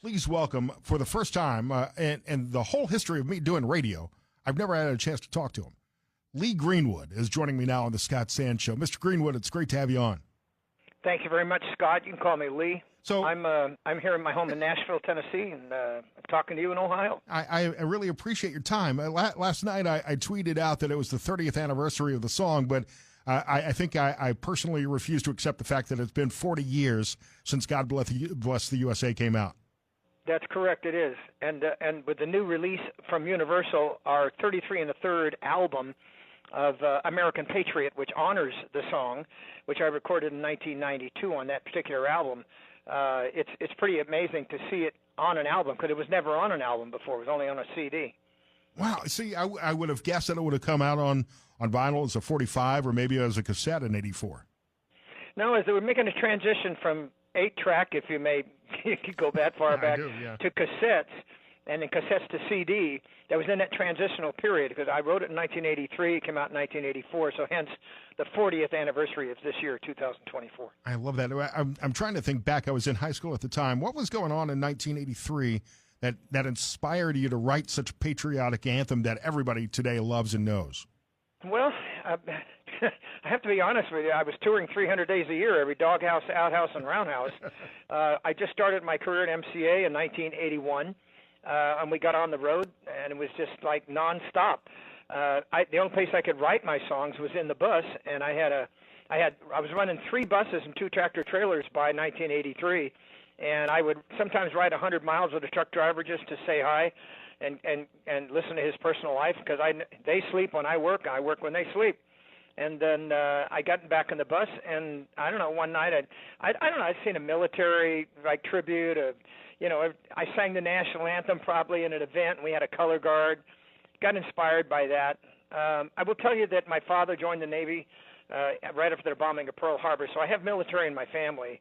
Please welcome, for the first time in the whole history of me doing radio, I've never had a chance to talk to him. Lee Greenwood is joining me now on the Scott Sand Show. Mr. Greenwood, it's great to have you on. Thank you very much, Scott. You can call me Lee. So I'm here in my home in Nashville, Tennessee, and talking to you in Ohio. I really appreciate your time. Last night I tweeted out that it was the 30th anniversary of the song, but I think I personally refuse to accept the fact that it's been 40 years since God Bless the USA came out. That's correct, it is. And with the new release from Universal, our 33 and a third album of American Patriot, which honors the song, which I recorded in 1992 on that particular album, it's pretty amazing to see it on an album, because it was never on an album before. It was only on a CD. Wow. See, I would have guessed that it would have come out on vinyl as a 45 or maybe as a cassette in 84. No, as they were making a transition from 8-track, if you may you could go that far back, to cassettes, and then cassettes to CD. That was in that transitional period, because I wrote it in 1983, it came out in 1984, so hence the 40th anniversary of this year, 2024. I love that. I'm trying to think back. I was in high school at the time. What was going on in 1983 that inspired you to write such a patriotic anthem that everybody today loves and knows? Well, I have to be honest with you. I was touring 300 days a year, every doghouse, outhouse, and roundhouse. I just started my career at MCA in 1981, and we got on the road, and it was just like nonstop. The only place I could write my songs was in the bus, and I was running 3 buses and 2 tractor trailers by 1983, and I would sometimes ride 100 miles with a truck driver just to say hi and listen to his personal life, because they sleep when I work when they sleep. And then I got back in the bus, and I don't know, one night I don't know, I'd seen a military tribute. I sang the national anthem probably in an event, and we had a color guard. Got inspired by that. I will tell you that my father joined the Navy right after the bombing of Pearl Harbor, so I have military in my family.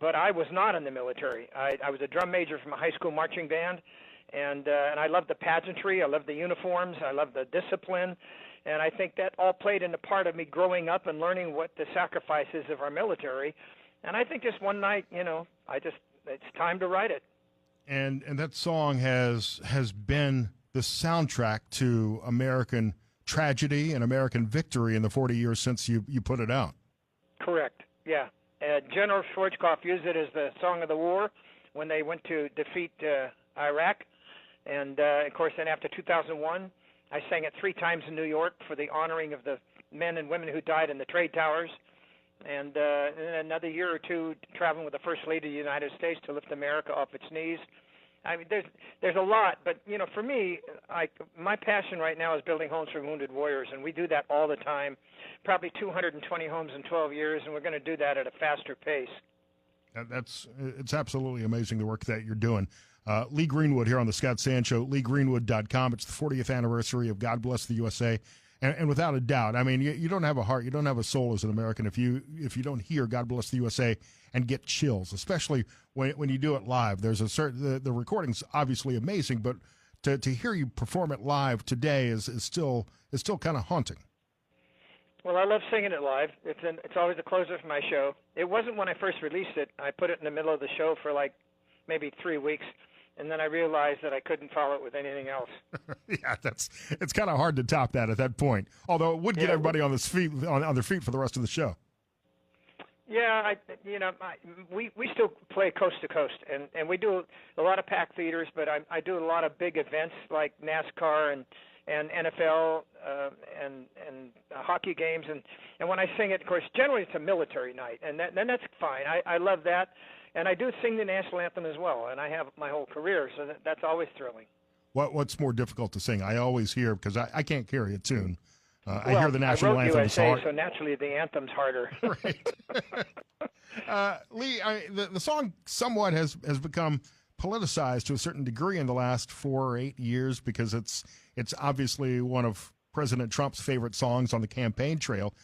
But I was not in the military. I was a drum major from a high school marching band, and I loved the pageantry. I loved the uniforms. I loved the discipline. And I think that all played into part of me growing up and learning what the sacrifices of our military. And I think just one night, it's time to write it. And that song has been the soundtrack to American tragedy and American victory in the 40 years since you put it out. Correct, yeah. General Schwarzkopf used it as the song of the war when they went to defeat Iraq. And, of course, then after 2001, I sang it 3 times in New York for the honoring of the men and women who died in the trade towers. And then another year or 2 traveling with the First Lady of the United States to lift America off its knees. I mean, there's a lot, but, for me, my passion right now is building homes for wounded warriors, and we do that all the time, probably 220 homes in 12 years, and we're going to do that at a faster pace. It's absolutely amazing the work that you're doing. Lee Greenwood here on the Scott Sand Show, LeeGreenwood.com. It's the 40th anniversary of God Bless the USA. And without a doubt, I mean, you don't have a heart, you don't have a soul as an American if you don't hear God Bless the USA and get chills, especially when you do it live. There's a certain, the recording's obviously amazing, but to hear you perform it live today is still kind of haunting. Well, I love singing it live. It's always the closer for my show. It wasn't when I first released it. I put it in the middle of the show for maybe 3 weeks. And then I realized that I couldn't follow it with anything else. Yeah, it's kind of hard to top that at that point. Although it would get everybody on their feet for the rest of the show. Yeah, we still play coast to coast, and we do a lot of packed theaters, but I do a lot of big events like NASCAR and NFL and hockey games, and when I sing it, of course, generally it's a military night, and then that's fine. I love that. And I do sing the national anthem as well, and I have my whole career, so that's always thrilling. What's more difficult to sing? I always hear, because I can't carry a tune. I hear the national anthem. USA, so naturally the anthem's harder. Right. Lee, the song somewhat has become politicized to a certain degree in the last 4 or 8 years, because it's obviously one of President Trump's favorite songs on the campaign trail.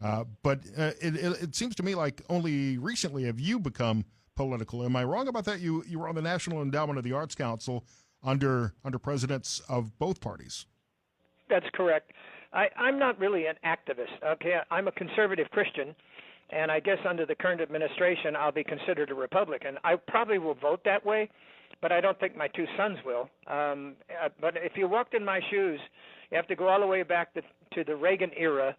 But it seems to me like only recently have you become political. Am I wrong about that? You were on the National Endowment of the Arts Council under presidents of both parties. That's correct. I'm not really an activist. Okay, I'm a conservative Christian, and I guess under the current administration, I'll be considered a Republican. I probably will vote that way, but I don't think my two sons will. But if you walked in my shoes, you have to go all the way back to the Reagan era,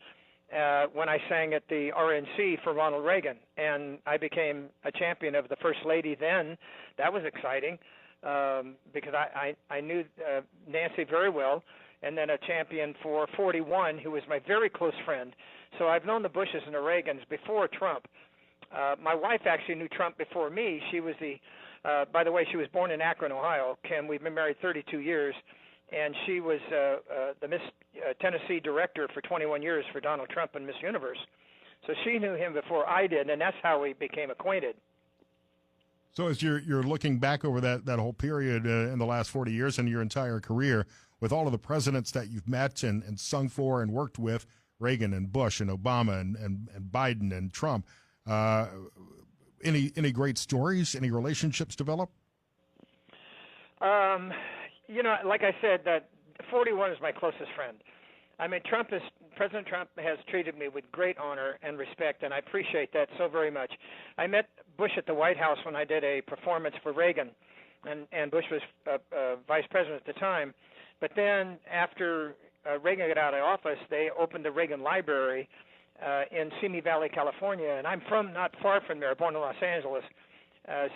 when I sang at the RNC for Ronald Reagan, and I became a champion of the First Lady then. That was exciting, because I knew Nancy very well, and then a champion for 41, who was my very close friend. So I've known the Bushes and the Reagans before Trump. My wife actually knew Trump before me. She was by the way, she was born in Akron, Ohio. Kim, we've been married 32 years. And she was the Miss Tennessee director for 21 years for Donald Trump and Miss Universe. So she knew him before I did, and that's how we became acquainted. So as you're looking back over that whole period in the last 40 years and your entire career, with all of the presidents that you've met and sung for and worked with, Reagan and Bush and Obama and Biden and Trump, any great stories, any relationships develop? You know, like I said, that 41 is my closest friend. I mean, President Trump has treated me with great honor and respect, and I appreciate that so very much. I met Bush at the White House when I did a performance for Reagan, and Bush was vice president at the time. But then after Reagan got out of office, they opened the Reagan Library in Simi Valley, California, and I'm from not far from there, born in Los Angeles.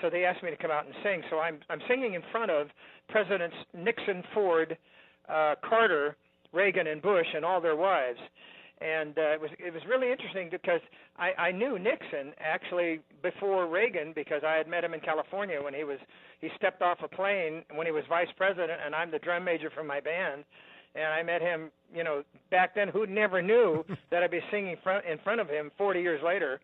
So they asked me to come out and sing. So I'm singing in front of Presidents Nixon, Ford, Carter, Reagan, and Bush, and all their wives. And it was really interesting because I knew Nixon actually before Reagan, because I had met him in California when he stepped off a plane when he was vice president, and I'm the drum major for my band. And I met him, you know, back then. Who never knew that I'd be singing in front of him 40 years later,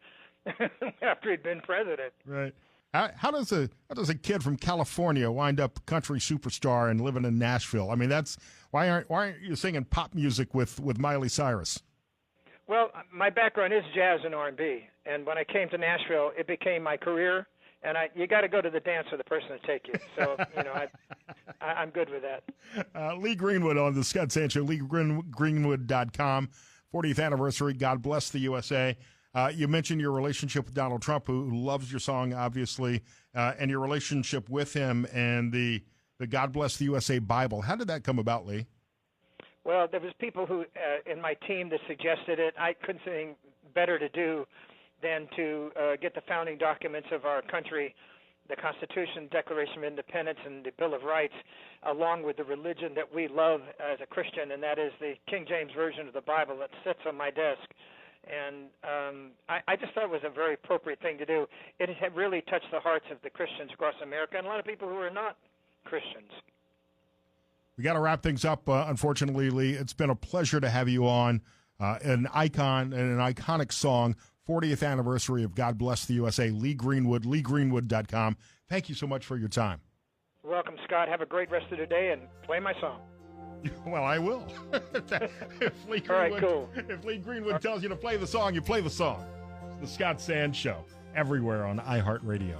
after he'd been president. Right. How does a kid from California wind up country superstar and living in Nashville? I mean, why aren't you singing pop music with Miley Cyrus? Well, my background is jazz and R&B, and when I came to Nashville, it became my career. And you got to go to the dance for the person to take you. So, you know, I'm good with that. Lee Greenwood on the Scott Sancho, LeeGreenwood.com, 40th anniversary. God bless the USA. You mentioned your relationship with Donald Trump, who loves your song, obviously, and your relationship with him and the God Bless the USA Bible. How did that come about, Lee? Well, there was people who in my team that suggested it. I couldn't see anything better to do than to get the founding documents of our country, the Constitution, Declaration of Independence, and the Bill of Rights, along with the religion that we love as a Christian, and that is the King James Version of the Bible that sits on my desk. And I just thought it was a very appropriate thing to do. It had really touched the hearts of the Christians across America and a lot of people who are not Christians. We got to wrap things up, unfortunately, Lee. It's been a pleasure to have you on. An icon and an iconic song, 40th anniversary of God Bless the USA, Lee Greenwood, LeeGreenwood.com. Thank you so much for your time. You're welcome, Scott. Have a great rest of the day and play my song. Well, I will. All right, cool. If Lee Greenwood tells you to play the song, you play the song. It's the Scott Sands Show, everywhere on iHeartRadio.